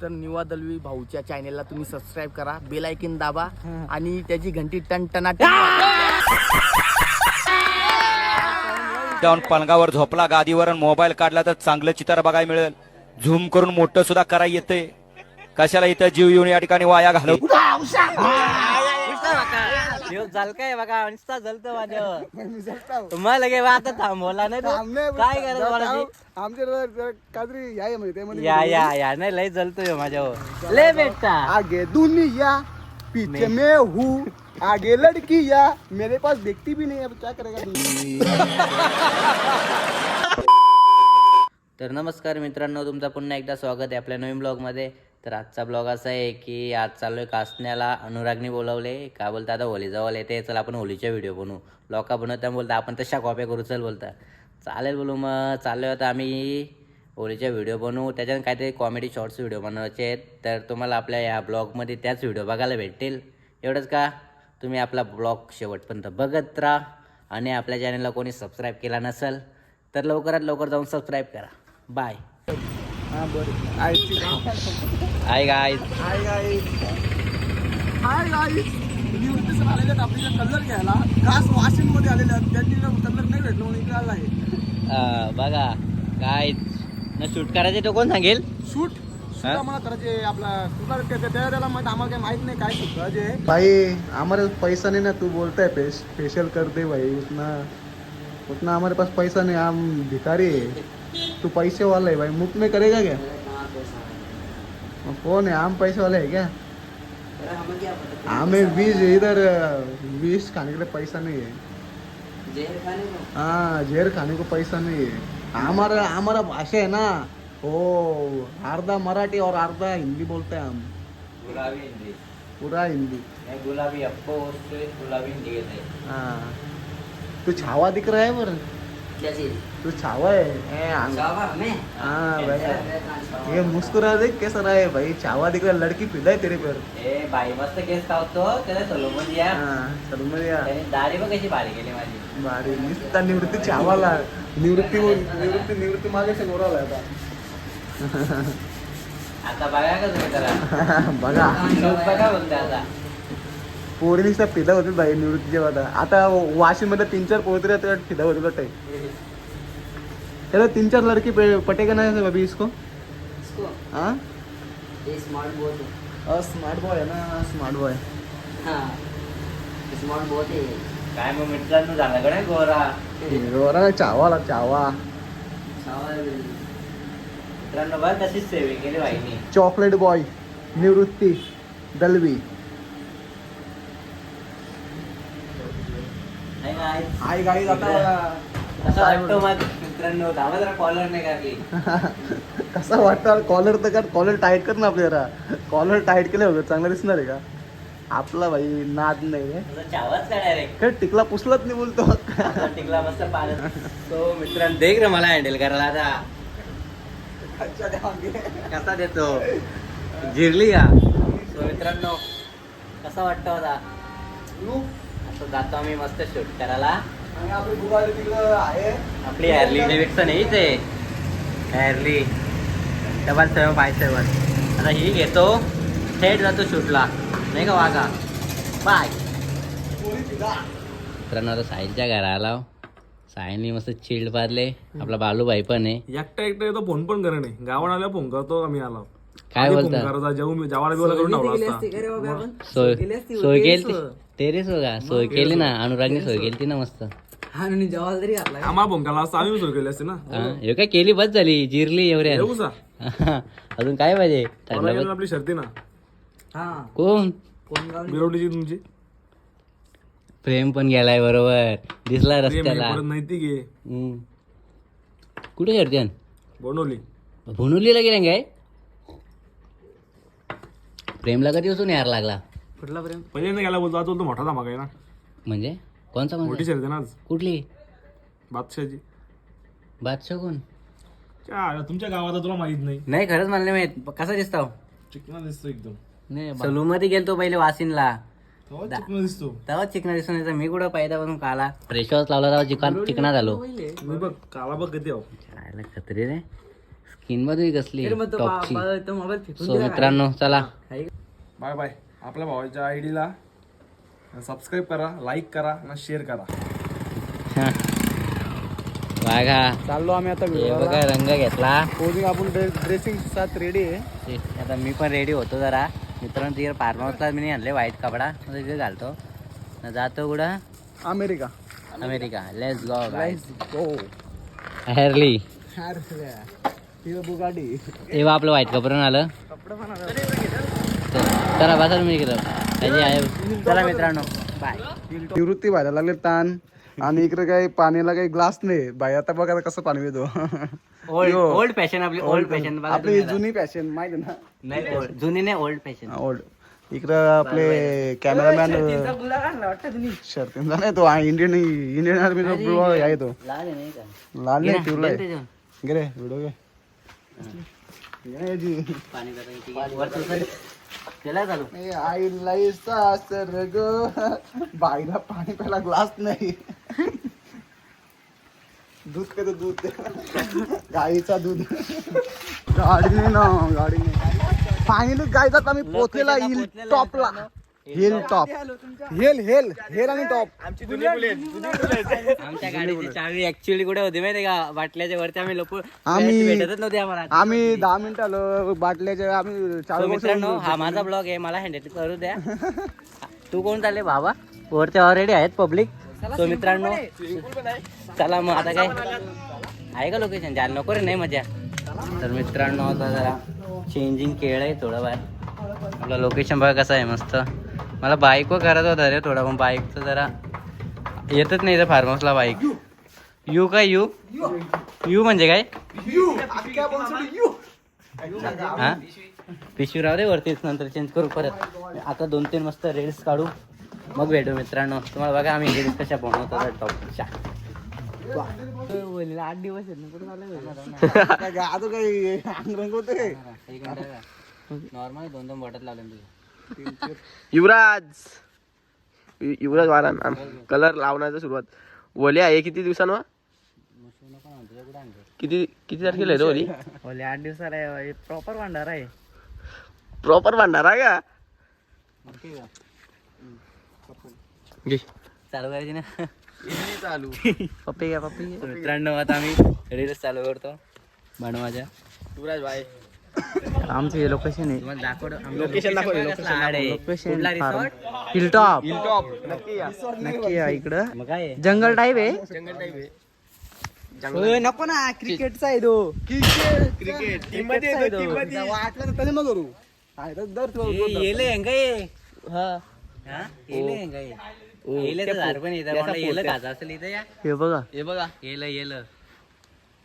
तर निवा दलवी भाऊच्या चॅनेलला तुम्ही सबस्क्राईब करा, बेल आयकॉन दाबा आणि त्याची घंटी टनटनाट जाऊन पलंगावर झोपला गादीवर मोबाईल काढला तर चांगलं चित्र बघायला मिळेल. झूम करून मोठं सुद्धा करायला येते. कशाला इथं जीव येऊन या ठिकाणी वाया घालव. झाल काय बघा नुसता जलतो माझ्यावर तुम्हाला लगे आता थांबवला नाही काय करायचं या नाही लय जलतोय माझ्यावर लय भेटता आगे दुनिया पीछे मैं हूँ आगे लड़कियाँ मेरे पास देखती भी नहीं, अब क्या करेगा तर नमस्कार मित्रांनो, तुमचं पुन्हा एकदा स्वागत आहे आपल्या नवीन ब्लॉगमध्ये. तर आजचा ब्लॉग असा आहे की आज चाललोय कासण्याला. अनुरागनी बोलावले का बोलता आता होली जवळ येते, चल आपण होलीच्या व्हिडिओ बनवू. लोका बनवता बोलता आपण तशा कॉप्या करू, चल बोलता चालेल बोलू. मग चाललोय आता आम्ही होलीच्या व्हिडिओ बनवू. त्याच्यात काहीतरी कॉमेडी शॉर्ट्स व्हिडिओ बनवायचे आहेत. तर तुम्हाला आपल्या या ब्लॉगमध्ये त्याच व्हिडिओ बघायला भेटतील. एवढंच का, तुम्ही आपला ब्लॉग शेवटपर्यंत बघत राहा. आणि आपल्या चॅनलला कोणी सबस्क्राईब केला नसेल तर लवकरात लवकर जाऊन सबस्क्राईब करा. बाय. Hi guys. आपल्याला कलर घ्यायला खास वाशिंग मध्ये आलेले आहेत, त्यांनी कलर नाही भेटलो म्हणून इकडे आला आहे. बघा काय ना शूट करायचे तो कोण सांगेल. शूट आम्हाला करायचे आपला त्याला माहित, आम्हाला काही माहित नाही काय शूट करायचे. भाई हमारे पैसा नहीं ना, तू बोलता है फेशियल कर दे भाई, उतना हमारे पास पैसा नहीं, हम भिखारी है. तू पैसे वाला है भाई, मुफ्त में करेगा क्या? कौन है हम पैसे वाले है क्या? हमें 20 इधर 20 खाने के लिए पैसा नहीं है. हाँ जहर खाने को पैसा नहीं है. हमारा भाषा है ना वो आधा मराठी और आधा हिंदी बोलते हैं हम. गुलाबी हिंदी, पूरा हिंदी. गुलाबी आपको गुलाबी हिंदी. हाँ तू छावा दिख रहा है पर तू छावा है. हाँ भाई ये मुस्कुरा देख कैसा रहा है भाई, छावा दिख रहा है, लड़की फिदा है तेरे पर. बाई मस्त केस कावतो त्याला सलोमन या. सलमान या दाढी बघ कशी बारीक केली माझी. भारी नुसता निवृत्ती छावाला, निवृत्ती मागे गोराला आता. आता बघा का तुम्ही त्याला बघा बघा बोलते आता पोरी नुसता फिदा होती भाई निवृत्तीच्या. आता वाशिम मध्ये 3-4 पोरी फिदा होती वाटत. त्याला 3-4 लड़की पटेगा ना अभी इसको. हाँ स्मार्ट बॉय है ना, स्मार्ट बॉय. स्मार्ट बहुत आहे. काय मग मित्रांनो झालं का नाही गोरा चावाला चावा. मित्रांनो बघ तशीच सेवे केली बाईनी. Chocolate boy Nivrutti Dalvi. Hi guys. आता असं वाटतं मग मित्रांनो धावा जरा कॉलर नाही काढली. कसा वाटतं कॉलर तर कर, कॉलर टाईट कर ना आपल्याला. कॉलर टाईट केलं होतं चांगलं दिसणार आहे का आपला भाई. नाद नाही चावाच काय डायरेक्ट काय टिकला पुसलत नाही बोलतो. टिकला मस्त पाण्यात. तो मित्रांनो देख रे मला हँडल करायला आता कसा देतो. जिरली का. सो मित्रांनो कसा वाटतं होता. असं जातो आम्ही मस्त शूट करायला. आपली हॅरली डेव्हिडसन नाही ते हॅरली 777 आता ही घेतो, थेट जातो शूटला नाही का वागा. बाय. मित्रांनो आता साहिलच्या घरा आला. साहिलनी मस्त चिल्ड पाडले. आपला बालूभाई पण आहे. एकटा येतो फोन पण करे नाही. गावाला आल्या फोन करतो आम्ही आला काय बोलता. सोय केली तेरे सोगा सोय केली ना. अनुरागने सोय केली ना मस्त. आम्हाला फोन केला असता आम्ही सुरू केली असते ना. हे काय केली बस झाली, जिरली एवढ्या. अजून काय पाहिजे. आपली शर्ती ना. कोण बिरोडीची तुमची प्रेम पण गेलाय बरोबर दिसला रस्त्याला. नैतिक आहे. कुठे शर्ती बनवली भुनुलीला गेले काय. प्रेमला कधी असून यार लागला. कुठला प्रेम पहिल्यांदा गेला बोलतो. आता मोठा धमाका आहे ना. म्हणजे कोणचा मोठी शर्ती ना आज. कुठली बादशाहची. बादशाह कोण. तुमच्या गावात तुला माहित नाही. नाही खरंच मला नाही माहित. कसा दिसतो. चिकना दिसतो एकदम. नाही सलू मध्ये गेलतो पहिले वासिनला. चिकना दिसतो तेव्हा चिकना दिसून येतो. मी कुठं पायदा बनून काला फ्रेश वॉश लावला तेव्हा चिकना झालो. बघ काला बघ किती खत्री रे. किंमत कसली टॉपची मोबाईल सो मित्रांनो चला बाय बाय. आपल्या भावाच्या आयडीला सबस्क्राईब करा, लाईक करा आणि शेअर करा. बघा चाललो आम्ही आता हे बघा रंग घेतला. पोजिंग आपण ड्रेसिंग साथ रेडी आहे. आता मी पण रेडी होतो जरा. मित्रांनो तिकडे फार्म हाऊसला मी आणले व्हाईट कपडा तिथे घालतो जातो कुठं अमेरिका. अमेरिका. लेट्स गो हो हॅरली बुगाडी तेव्हा आपलं व्हाईट कपडा आलं. चला बसा मी चला मित्रांनो बाय. निवृत्ती व्हायला लागले ताण आणि इकडे काही पाण्याला काही ग्लास नाही बाई. आता बघा कसं पाणी येतो. ओल्ड फॅशन आपली ओल्ड फॅशन आपली जुनी फॅशन माहिती ना. नाही जुनी नाही ओल्ड फॅशन. ओल्ड. इकडं आपले कॅमेरामॅन शर्तींचा नाही तो इंडियन आर्मीचा आहे तो. लाल नाही का लाल नाही पिवला आहे. घे रे व्हिडिओ घे. पाणी त्याला चालू आईला सर ग बाईला पाणी प्यायला ग्लास नाही. दूध काय दूध गाईचा दूध. गाडीने ना गाडीने फायनली गायचा आम्ही पोचलेला हिल टॉपला. हिल टॉप हेल हेल हेल आणि टॉप. आमच्या गाडीची चावी ऍक्च्युअली कुठे होती माहिती का बाटल्याच्या वरती आम्ही लोक भेटतच नव्हते आम्हाला. आम्ही 10 मिनिटं आलो बाटल्याच्या. आम्ही मित्रांनो हा माझा ब्लॉग आहे मला हँडल करू द्या. तू कोण चालले बाबा वरती ऑलरेडी आहेत पब्लिक. तो मित्रांनो चला मग आता काय आहे का लोकेशन जायला नको रे नाही मजा. तर मित्रांनो आता जरा चेंजिंग केळ आहे थोडं बाहेर. आपलं लोकेशन बघा कसं आहे मस्त. मला बाईकवर करायचं होतं रे थोडा पण बाईकचं जरा येतच नाही इथं फार्म हाऊसला बाईक. यू काय यू यू म्हणजे काय हा पिशवी राहू दे वरतीच नंतर चेंज करू परत. आता 2-3 मस्त रील्स काढू मग भेटू मित्रांनो. तुम्हाला बघा आम्ही रील्स कशा बनवतो टॉपच्या. 8 दिवस नॉर्मल 2-2 बॉटल लावले. युवराज वारा कलर लावण्याचा सुरुवात ओली आहे. किती दिवसांवर किती तारखेला आहे ओली? ओले 8 दिवसाला आहे. प्रॉपर भांडारा आहे. प्रॉपर भांडारा का चालू करायची ना चालू पप्पी घ्या पप्पी. मित्रांनो आता आम्ही रील्स चालू करतो बनवायच्या. युवराज भाई आमचं हे लोकेशन आहे लोकेशन दाखव. लोकेशन हिलटॉप नक्की या. नक्की या इकडं. मग काय जंगल टाईप आहे. जंगल टाईप आहे. नको ना क्रिकेटचा आहे तो. क्रिकेट टीम मध्ये वाटलं तर त्याने मग करू. येले हेंगा ये हा येले हेंगा ये येले तर झाड पण येतं कोणाला येलं खायचं असेल इथं या. हे बघा हे बघा येलं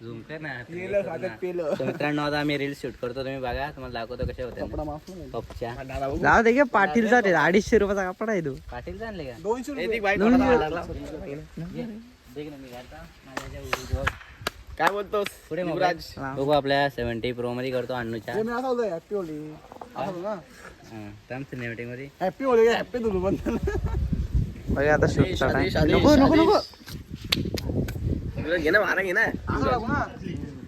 झूम कर ना. तर मित्रांनो आता आम्ही रील्स शूट करतो तुम्ही बघा तुम्हाला दाखवतो कशा होत्या टॉपच्या. जाऊ दे का पाटीलचा 250 रुपयाचा कपडा आहे तो. पाटील आणले का 200 देख ना मी घालता माझ्या काय बोलतोस पुढे युवराज? बघू आपल्या 70 प्रो मध्ये करतो अन्नूच्या. हॅपी होली सिनेमॅटिक मध्ये हॅपी होली हॅपी दुलू बंधन. आता शूट आदेश, नको नको नको युवराज घे ना मारा घे ना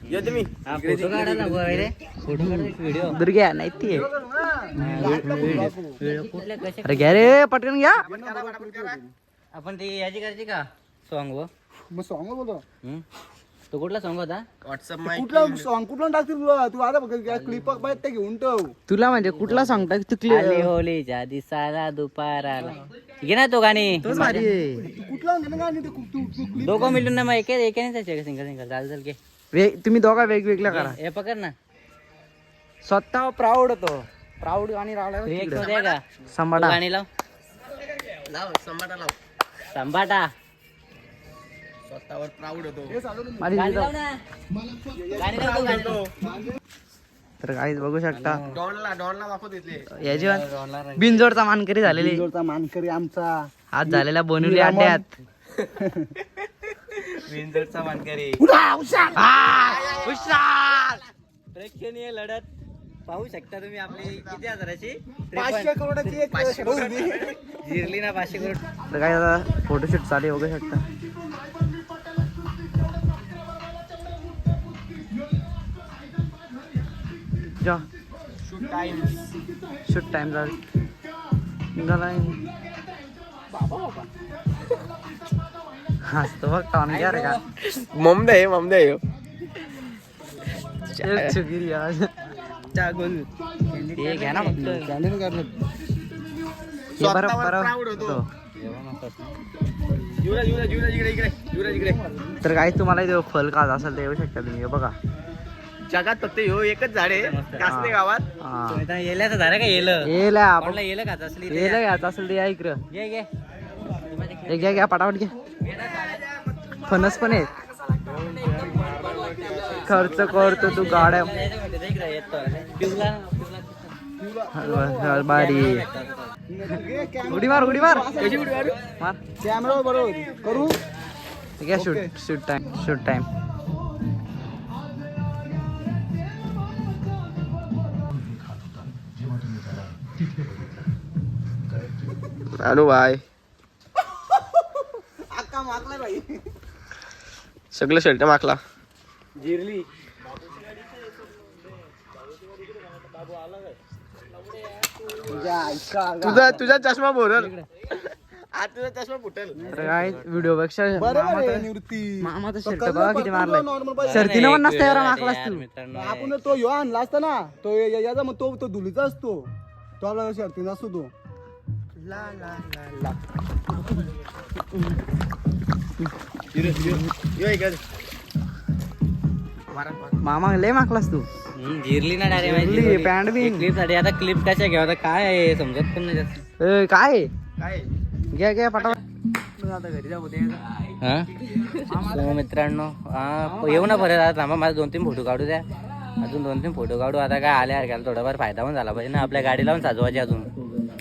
ये तुम्ही फोटो काढा ना रे फोटो काढा व्हिडिओ दुर्ग्या नाही ती व्हिडिओ कुठल्या कशा. अरे घ्या रे पटकन घ्या. आपण ती याची करायची का सॉंग व मग सॉंग बोलतो. तो कुठला सॉंग होता व्हॉट्सअप कुठला सॉंग कुठला टाकतील तुला. तू आता बघ क्लिप ते घेऊन ठेव. तुला म्हणजे कुठला सॉंग टाक तू. आली होलीच्या दिसाला दुपाराला घे ना तो गाणी कुठला गाणी दोघं मिळून ना मग एकाने सिंगल चाल घे. तुम्ही दोघा वेगवेगळ्या करा. हे पकड ना स्वतः प्राऊड होतो. प्राऊड गाणी लावल्या एक तो दे का संभाटा गाणी लाव संभाटा लाव. संभाटा स्वतःवर प्राऊड होतो. गाणी लाव ना गाणी लाव तो, गाणी लाव. तर काहीच बघू शकता डॉनला दाखव तिथले याची बिनजोडचा मानकरी झालेली. बिनजोडचा मानकरी आमचा आज झालेला बनवली अड्ड्यात. बिनजोडचा मानकरी प्रेक्षणीय लढत पाहू शकता तुम्ही. आपली किती हजाराची 500 करोडाची एक जिरली ना 500 करोड. तर काय आता फोटोशूट चालू बघू शकता. जा शूट टाइम झाला हसतो बघ टॉन घ्या रे का ममदे हो चुकीरी आज हे घ्या ना फक्त हे बरोबर होतो. तर काही तुम्हाला इथे फल खात असेल तर येऊ शकता तुम्ही हे बघा जगात फक्त ह्यो एकच झाड आहे कासने गावात. हा येल्याचं झालं का येलं येलं आपण कोणाला येलं खात असली ते येलं घ्यायचं असेल ते या इकडं घे घे हे घ्या घ्या पटापट घ्या फणस पण आहेत खर्च करतो तू गाड्या बारी उडी मार मार कॅमेरा बरोबर करू घ्या शूट टाइम अनु भाई अक्का मागलाय भाई सगळं शर्ट माकला जिरली तुझा चष्मा बोरल आज तुझा चष्मा फुटेल. तर काय व्हिडिओ पेक्षा निवृत्ती मामाचा शर्ट बघा किती मारलाय शर्तीनं पण नसतं एवढा माकलास तू आपण तो ह्यो आणला असता ना तो याचा मग तो धुलीचा असतो तो आपला शर्तीचा असतो तो मामा लय माकलास तू जिरली ना जिरली, पॅन्ट बी. क्लिप साठी आता क्लिप कशा घ्यावा आता काय आहे समजत पण नाही जास्त काय काय घ्या घ्या पटापट आता घरी जाऊ So, मित्रांनो येऊ ना परत आता थांबा माझे 2-3 फोटो काढू द्या अजून 2-3 फोटो काढू आता काय आल्या हरक्याला थोडाफार फायदा पण झाला पाहिजे ना आपल्या गाडीला पण साजवायची अजून.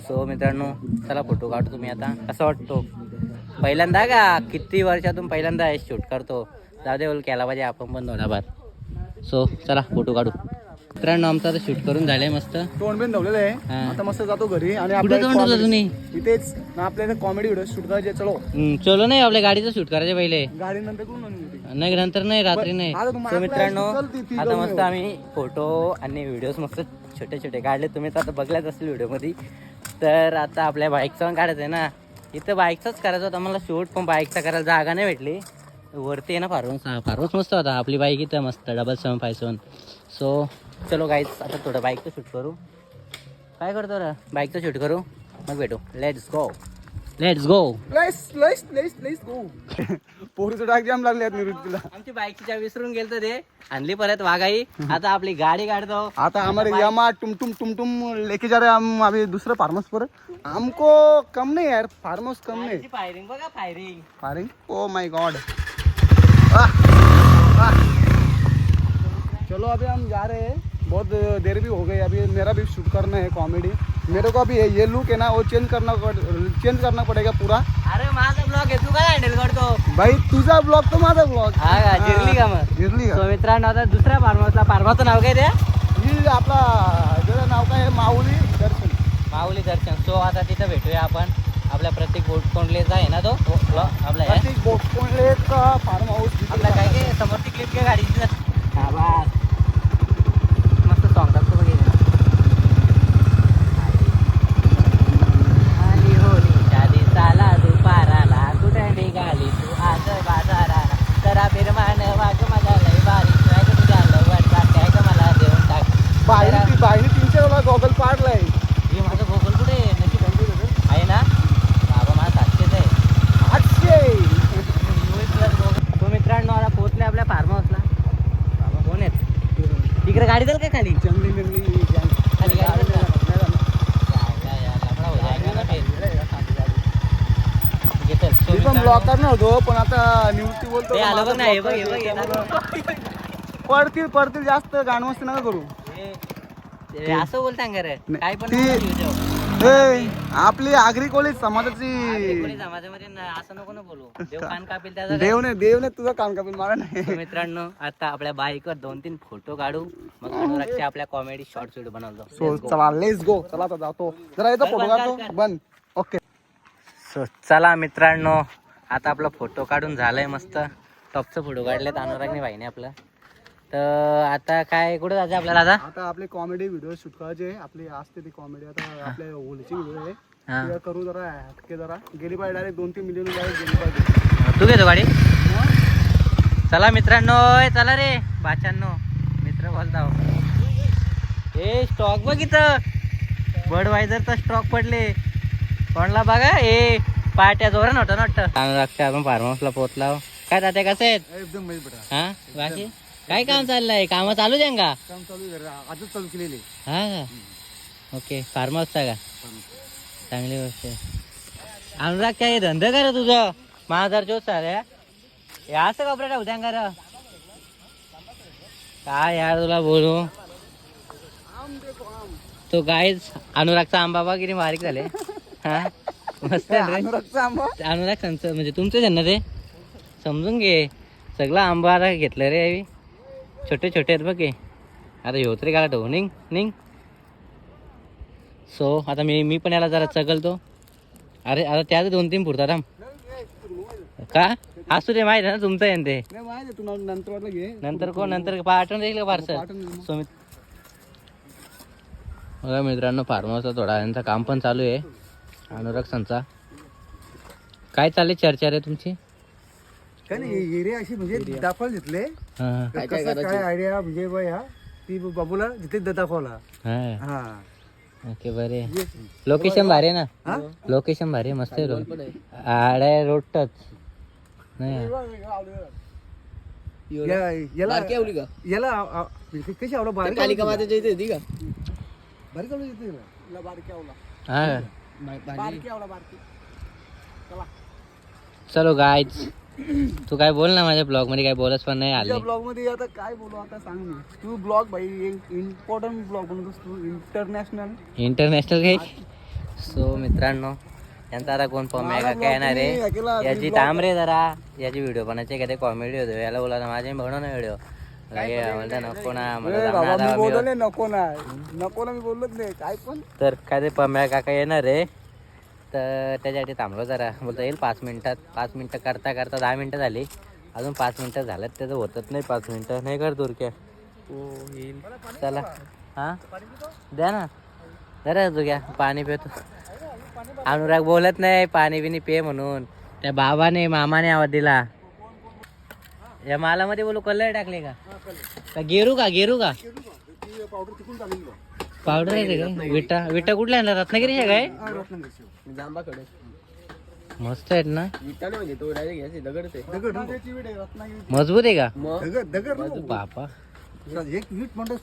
सो मित्रांनो चला फोटो काढतो तुम्ही आता कसं वाटतो पहिल्यांदा का किती वर्षातून पहिल्यांदा शूट करतो जाऊ दे केला पाहिजे आपण पण थोडाफार. सो चला फोटो काढू मित्रांनो आमचं आता शूट करून झालंय मस्त तोंड बिन धावलेलं आहे हा. आता मस्त जातो घरी आणि कुठे तोंड धुतलं तुम्ही इथेच आपल्याला कॉमेडी व्हिडिओ शूट करायचे चलो चलो नाही आपल्या गाडीचं शूट करायचे पहिले गाडी नंतर करून आणू. नाही नंतर नाही रात्री नाही. आता तू So, मागला मित्रांनो चल ती आता जाऊन मस्त येऊ. आम्ही फोटो आणि व्हिडिओज मस्त छोटे छोटे काढले तुम्ही तर आता बघलाच असेल व्हिडिओमध्ये. तर आता आपल्या बाईकचं पण काढायचं आहे ना इथं बाईकचाच करायचं होता मला शूट पण बाईकचा करायला जागा नाही भेटली वरती आहे ना फारवस मस्त होता आपली बाईक इथं मस्त 777. सो चलो गाईज आता थोडं बाईकचं शूट करू काय करतो रे बाईकचं शूट करू मग भेटू लेट्स गो लेस गो पोरीचं डाग जाम लागले आहेत निवृत्तीला आमची बाईकची चावी विसरून गेलतो ते आणली परत वाघाई आता आपली गाडी काढतो आता हमारे यामा टुम लेके जा रहे हैं हम अभी दूसरे फार्मर्स पर हमको कम नहीं यार फार्मर्स कम नहीं फायरिंग बघा firing firing oh my God चलो अभी हम जा रहे हैं बहुत देर भी हो गई अभी मेरा भी शूट करना है कॉमेडी मेरे को अभी ये लुक है ना वो चेंज करना पड़ेगा पूरा अरे माझा ब्लॉग आहे तू काय हँडल करतो भाई तुझा ब्लॉग तो माझा ब्लॉग हा का जिरली का मग जिरली का So, मित्रांनो आता दुसऱ्या फार्मरचं नाव काय द्या ही आपला ज्याचं नाव काय आहे माऊली दर्शन माऊली दर्शन. सो आता तिथं भेटूया आपण आपल्या प्रत्येक बोट कोंडलेचा आहे ना तो आपला आहे. प्रतीक बोटकोंडले फार्म हाऊस आपला काय काय समोरची क्लिप काय गाडीची हा बस मस्त सॉंग टाकतो बघ आली होळीच्या दिवसाला दुपाराला कुठे निघाली तू आज बाजाराला जरा बिरमान वाग मला लय बारीक ट्रॅक तुझ्या वरचा टॅग मला देऊन टाक बाईने 300 गॉगल पाडलाय हे माझं भोगल कुठे आहे नक्की बंदी आहे ना बाबा माझा 700 आहे 800 तो मित्रांनो आता पोहोचले आपल्या फार्म हाऊसला बाबा कोण आहेत तिकडे गाडी दल काय खाली जंगली खाली गाडी दल मी पण ब्लॉग करणार होतो पण आता निवृत्ती बोलतो आलं बघ ना हे बघ हे बघ येणार. पडतील जास्त गाणमस्ती नका करू ते असं बोलता रे काय पण ती- नको देऊ देव. ए, आपली आगरी कोळी समाजाची कोणी समाजामध्ये असं नको ना बोलू देव कान कापील त्याचा काय? देवने तुझं कान कापेल मला नाही So, मित्रांनो आता आपल्या बाईकवर 2-3 फोटो काढू मग अनुरागच्या आपल्या कॉमेडी शॉर्ट व्हिडिओ बनवतो सो चला लेट्स गो चला आता जातो जरा येतो फोटो काढतो बन ओके सो चला मित्रांनो आता आपला फोटो काढून झालाय मस्त टॉपचं फोटो काढलेत अनुरागने भाईने आपलं तर आता काय कुठे जायचं आपल्याला आता? आता आपले कॉमेडी व्हिडिओ शूट करायचे आपले असते ती कॉमेडी आता आपल्या होलीची व्हिडिओ आहे हा. ते करू जरा हटके जरा गेली पाहिजे डायरेक्ट 2-3 मिलियन गेली पाहिजे. तू घेतो गाडी? चला मित्रांनो, चला रे बाच्यांनो, मित्र बोलता. ए स्टॉक बघ इथं, बडवायझरचा स्टॉक पडले कोणला बघा. ए पाट्या जोरान होता ना वाटतं. आपण फार्म हाऊसला पोहोचला. काय तात्या कसे आहेत? एकदम मस्त बेटा. हा बाकी काय काम चाललंय? काम चालू द्या का? काम चालू आहे आजच चालू केलेले. हा का? ओके, फार्म हाऊसचा का? चांगली गोष्ट आहे. अनुराग काय धंदा करा तुझं माझा जोत चालय हे असं कपडे टाकू द्या कर काय यार तुला बोलू. तो गाईच अनुरागचा आंबा बा किती बारीक झाले. हा मस्त आहे रे. अनुराग संच म्हणजे तुमचं आहे ना ते, समजून घे. सगळं आंबा घेतलं रे, छोटे छोटे आहेत बघ. आता ह्यो तरी गाला ठेवू. निघ निघ. सो आता मी पण याला जरा चगलतो. अरे आता त्याच 2-3 पुरतात का? असू दे, माहिती आहे ना तुमचं आहे ते. नाही माहिती आहे, तू नंतर वाटलं घे. नंतर कोण नंतर पाठवून देईल का पार्सल? सो बघा मित्रांनो, फार्म हाऊसचा थोडा यांचं काम पण चालू आहे. अनुराग संचा काय चालली चर्चा रे तुमची? काय नाही एरिया अशी म्हणजे दाखवायला घेतले. हा काय आयडिया म्हणजे बा ह्या ती बाबूला जिथे दाखवला. हा हा ओके बरे. लोकेशन भारी आहे ना? लोकेशन भारी आहे, मस्त आहे. रोड आडे रोड टच नाही. याला याला कशी आवडा बारीक कालिका मातेच्या इथे होती का? बारीक आवडा येते बारीक आवडा हा बारीक आवडा बारीक. चलो गाईज, तू काय बोल ना. माझ्या ब्लॉग मध्ये काय बोलच पण नाही आले. ब्लॉग मध्ये आता काय बोलू आता सांग मी. तू ब्लॉग भाई इम्पॉर्टंट ब्लॉग बनवतोस तू, इंटरनॅशनल काही. सो मित्रांनो, यांचा आता कोण पम्या का काय येणार आहे याची थांब रे जरा. याची व्हिडिओ बनायचे का ते कॉमेडी होतो. याला बोला माझे बनव ना व्हिडिओ. म्हणता नको ना मला नको ना नको ना मी बोललोच नाही काय पण. तर काय ते पम्या काका येणार आहे तर त्याच्यासाठी थांबलो जरा. बोलता येईल 5 मिनिटात. 5 मिनिटं करता करता 10 मिनिटं झाली. अजून 5 मिनिटं झाल्यात, त्याचं होतच नाही 5 मिनिटं. नाही कर दुरक्या. चला हां द्या ना जरा घ्या पाणी पितो. अनुराग बोलत नाही पाणी बिनी पे म्हणून. त्या बाबाने मामाने आवाज दिला. या मालामध्ये बोलू कलर टाकले का गेरू का पावडर आहे का? विटा विटा कुठल्या आणला? रत्नागिरीच्या काय? जांबाकडे मस्त आहेत ना. विटा नाही म्हणजे तो डायरेक्ट घ्यायचे दगडच आहे. मजबूत आहे का दगड बापा? एक वीट म्हणतो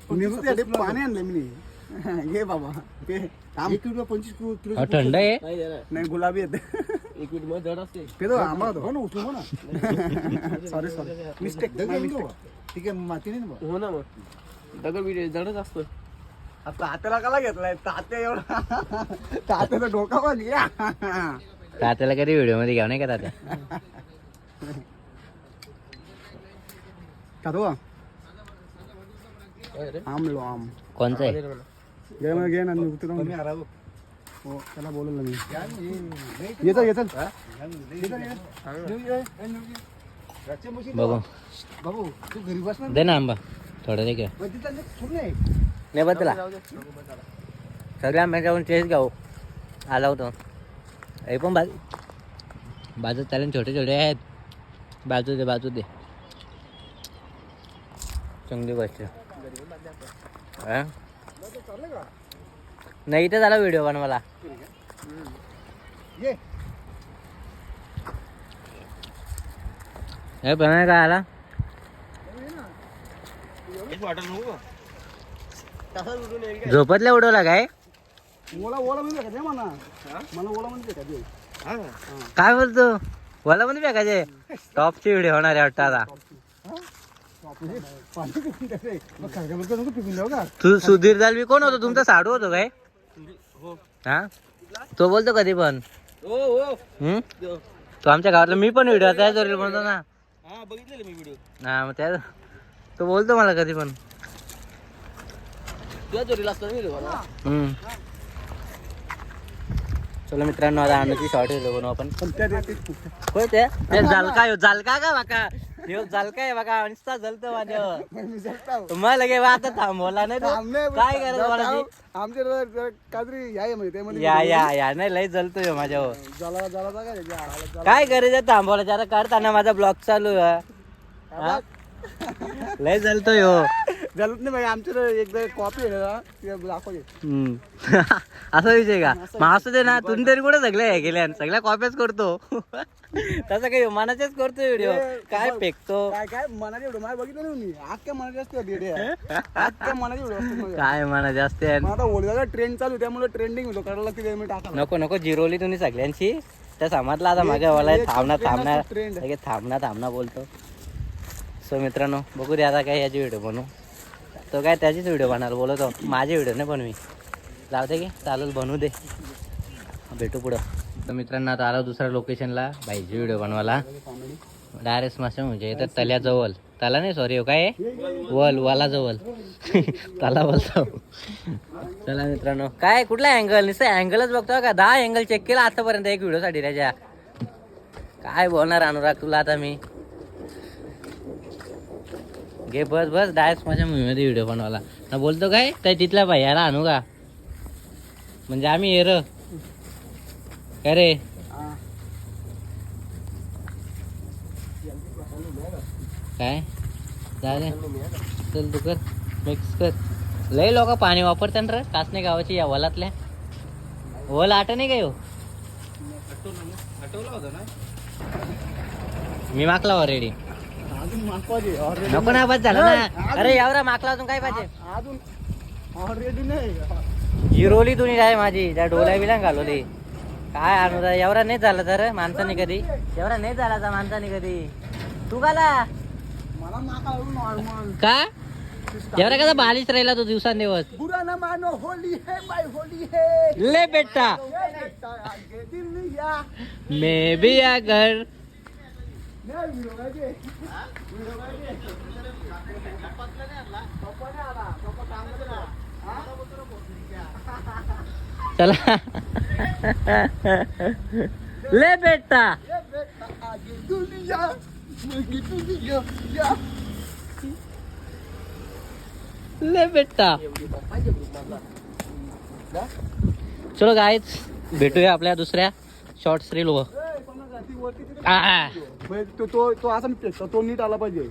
पाणी आणलं मी. घे बाबा ते 25 किलो. अहो, थंड आहे. नाही गुलाबी येते. एक मिनिट मध्ये जड असते. ते तो आम्हाला हो ना उचलू हो ना. Sorry mistake. ठीक आहे माती नाही. हो ना, मग दगड बीड जडच असतो. तात्याला कला घेतलाय तात्या एवढा. तात्याचा डोका पण घ्या. तात्याला कधी व्हिडिओ मध्ये घ्याव नाही का तात्या? का तो आम लो आम कोणचं आहे? घे ना मी उतरवून हो त्याला बोललो ना मी. येतो बघू बाबू तू घरी बस ना. दे ना आंबा थोडं दे. नाही बदला सगळ्या आंब्याच्या टेस्ट घ्यावं. आला होतो हे पण बाजू चालेल. छोटे छोटे आहेत. बाजू दे चांगली गोष्ट. नाही इथे झाला व्हिडिओ बनवायला. हे बनवाय काय आला? झोपतल्या उडवला काय? ओला म्हणजे का म्हणा मला ओला म्हणजे का दे. काय बोलतो? ओला मध्ये फेकायचे? टॉपची व्हिडिओ होणार आहे वाटतं आता. तू सुधीर दालवी कोण होतो? तुमचा साडू होतो काय? हा तो बोलतो कधी पण. तो आमच्या गावातला मी पण व्हिडिओ त्याच वरील म्हणतो ना. हा मग त्या तो बोलतो मला कधी पण. चला मित्रांनो आता अनुची शॉर्ट व्हिडिओ बनवू आपण पण त्या दिवशी होय ते झालका का बाका ह्यो झालका आहे बघा नुसता जलतो माझ्यावर मी जगताव. मग लगे बा आता थांबवला नाही तो. थांबणे, काय करायचं मला आमच्या जरा काहीतरी आहे म्हणजे त्यामध्ये या नाही लय जलतोय ह्यो माझ्यावर जला जला जागा आहे, जला- काय करायचं थांबवला जरा करताना माझा ब्लॉग चालू आहे हा? लय जलतोय ह्यो जलत नाही भाई आमच्याकडे एकदा कॉपी आहे ना ते दाखव घे. असा विषय का मग असू दे ना तुम्ही तरी कुठे सगळ्या हे केल्या सगळ्या कॉप्याच करतो तसं काही मनाच्याच करतो व्हिडिओ काय फेकतो काय काय मनाचे एवढं मला बघितलं नाही मी अख्ख्या मनाचे असते डेडे अख्ख्या मनाचे एवढं असते माझ्या. काय मना जास्त आहे मग आता ओळखा ट्रेंड चालू आहे, त्यामुळे ट्रेंडिंग होतो करायला लागते मी टाका नको नको जिरोली तुम्ही सगळ्यांची त्या समाजला आता माझ्या वाला थांबणार थांबणार ट्रेंड लगे थांबणार बोलतो सो मित्रांनो बघू दे आता काय याची व्हिडिओ बनवू तो काय त्याचीच व्हिडिओ बनणार बोलतो माझे व्हिडिओ नाही बनवी जाऊ दे की चालेल बनवू दे भेटू पुढं तर मित्रांनो आता आलो दुसऱ्या लोकेशनला भाईची व्हिडिओ बनवायला डायरेक्ट स्मशान म्हणजे इथं तल्याजवळ तला नाही सॉरी हो काय वालाजवळ त्याला बोलतो चला मित्रांनो काय कुठला अँगल नुसतं अँगलच बघतो का 10 अँगल चेक केला आतापर्यंत एक व्हिडिओसाठी त्याच्या काय बोलणार अनुराग तुला आता मी घे बस डायरेक्ट माझ्या मूवीमध्ये व्हिडिओ बनवायला ना बोलतो काय त्या तिथल्या भैयाला आणू का म्हणजे आम्ही येर काय रे काय जा रे चल तू कर मिक्स कर लय लोक पाणी वापरतात रे कासने गावाची या वलातल्या वल आठ नाही काय हो मी मागला ऑलरेडी अजून मागवायचे ऑलरेडी नको ना बस झालं ना अरे यावरा मागला अजून काय पाहिजे अजून ऑलरेडी नाही जिरोली तुम्ही काय माझी त्या डोल्या बिला घालवली काय आणू एवढा नाही झाला तर माणसाने कधी एवढा नाही झाला तर माणसाने कधी तू गाला मला माका नॉर्मल का एवढा कसा बालिश राहिला तो दिवसांदिवस बुरा ना मानो होली है भाई होली है ले बेटा आगे दिल या मैं भी आ घर नाही व्हिडिओ काय ते चला ले बेटा आगे दुनिया आगे दुनिया या ले बेटा चलो गाईच भेटूया आपल्या दुसऱ्या शॉर्ट रील वर तो तो तो असा फेकता तो नीट आला पाहिजे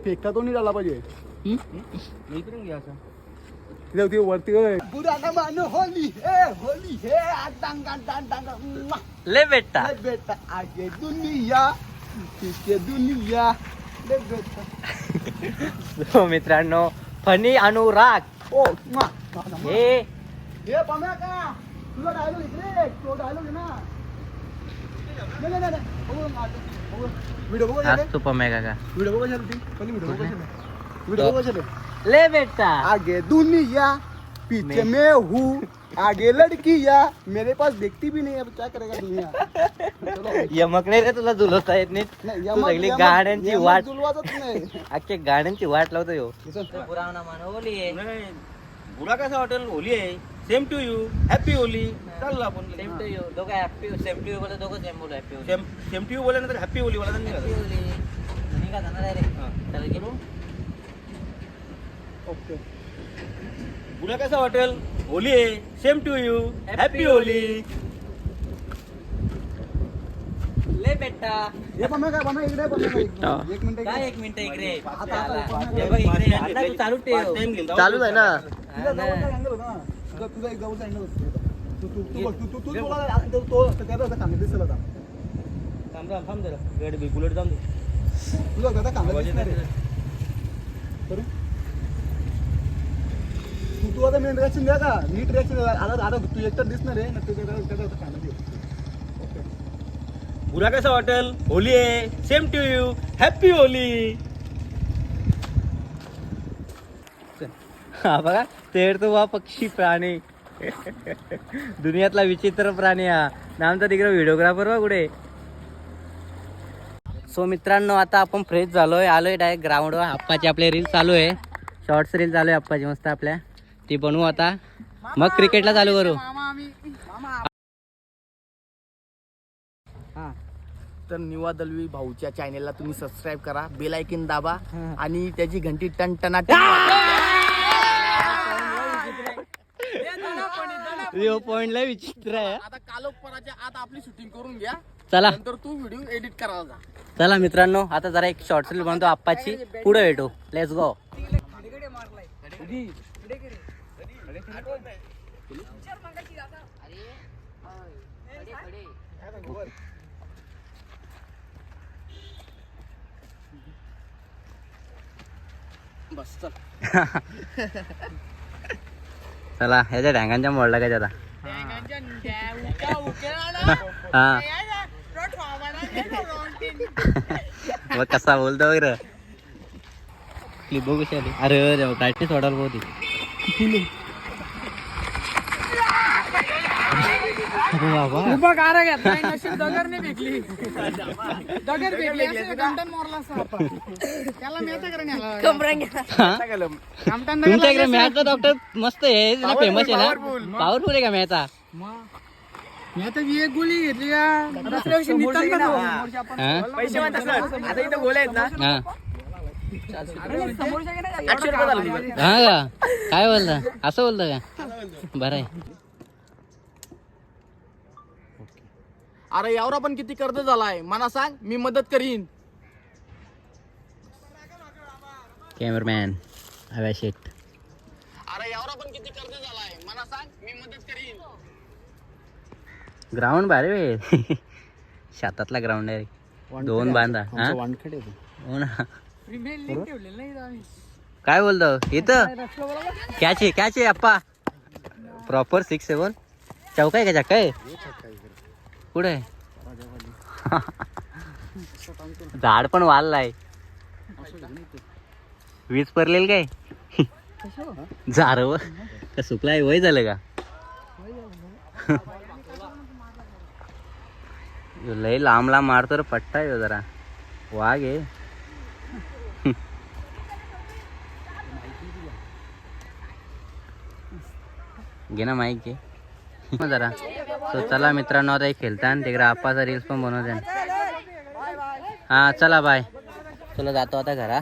फेकता तो नीट आला पाहिजे ती वरती बुरा ना मानो होली है डांग डांग डांग ले बेटा बेटा आगे दुनिया पीछे दुनिया ले बेटा So, मित्रांनो फनी अनुराग ओ हे हे पम्या का तुझा डायलॉग इकडे तो डायलॉग आहे ना नाही नाही नाही व्हिडिओ बघू आज तू पम्या का व्हिडिओ बघू शकते पण व्हिडिओ बघू शकते ले बेटा आगे दुनिया पीछे मैं हूँ आगे लड़कियाँ मेरे पास देखती भी नहीं अब क्या करेगा दुनिया यमक नाही रे तुला झुलवता येत नाही नाही, तू यमक- सगळी यमक- गाड्यांची यमक वाट जुलवातच नाही अख्ख्या गाड्यांची वाट लावतो यो बुरा कैसा हॉटेल होली आहे same to you happy Holi चाललं आपण सेम टू यू दोघं हॅपी सेम टू यू बोलतो दोघं सेम बोलू happy Holi same to you बोला नंतर हॅपी होली बोला हॅपी होली मी का जाणार आहे रे चला गेलो ओके बुरा कैसा हॉटेल होली आहे same to you happy Holi ले बेटा हे पम्या इकडे पम्या एक मिनिट काय 1 मिनिट इकडे आता- हे बघ इकडे अण्णा तू चालू ठेव चालूच आहे ना तुझा एक जवळचा अँगल होता तू बोला तो त्याचा कांदा दिसेल आता थांब जरा गड बुलेट जाऊन दे. तुझा त्याचा कांदा दिसणार आहे करू तू आता मेन रिॲक्शन द्या का नीट रिॲक्शन आता तू एकतर दिसणार आहे ना तू त्याचा कांदा दे बुरा कैसा हॉटेल होली आहे same to you happy Holi हा बघा तेर तो वा पक्षी प्राणी दुनियातला विचित्र प्राणी हा ना आमचा तिकडे व्हिडिओग्राफर वा कुठे सो मित्रांनो आता आपण फ्रेश झालोय आलोय डायरेक्ट ग्राउंडवर आप्पाची आपले रील चालू आहे शॉर्ट्स रील चालू आहे आप्पाची मस्त आपल्या ती बनवू आता मग क्रिकेटला चालू करू तर निवा दलवी भाऊच्या चॅनेलला तुम्ही सबस्क्राईब करा, बेल आयकॉन दाबा आणि त्याची घंटी टनटनाट पॉइंटला विचित्र आहे. आता कालोपराच्या आत आपली शूटिंग करून घ्या, चला नंतर तू व्हिडिओ एडिट करायला जा. चला मित्रांनो, आता जरा एक शॉर्ट फिल्म बनतो आप्पाची, पुढे भेटू. Let's go. बस चल. चला ह्याच्या ढँगांच्या मोडला काय त्याला. हा बघ कसा बोलतो बघ. क्लिप बघू कशी. अरे प्रॅक्टिस वाढायला होती. तुमच्या इकडे मॅचचा डॉक्टर मस्त आहे, फेमस आहे ना, पॉवरफुल आहे का मॅचा. गोळी घेतली का पैसे आता इथं गोळ्या आहेत ना. हा 800 रुपये झाले. हा का, काय बोलता, असं बोलता का. बरं आहे. अरे यावर पण किती कर्ज झालाय मला सांग, मी मदत करीन. कॅमेरामॅन हव्या शेट. अरे यावर पण किती कर्ज झालाय मला सांग, मी मदत करीन. ग्राउंड भारी वे. शेतातला ग्राउंड आहे. 2 बांधा. हा हो ना. काय बोलतो इथं. कॅच आहे अप्पा. प्रॉपर 6-7 चौका आहे का चक्का आहे पुढे. झाड पण वाढलाय. वीज पडलेल काय झाड का सुकलाय, वय झालं का. लय लांब मारतो रे, पट्टा आहे जरा. वाघ आहे. घे ना माईक घे जरा. तो चला मित्रांनो, आता एक खेळता तिकडे आप्पाचा रील्स पण बनवते. हा चला बाय. चला जातो आता घरा.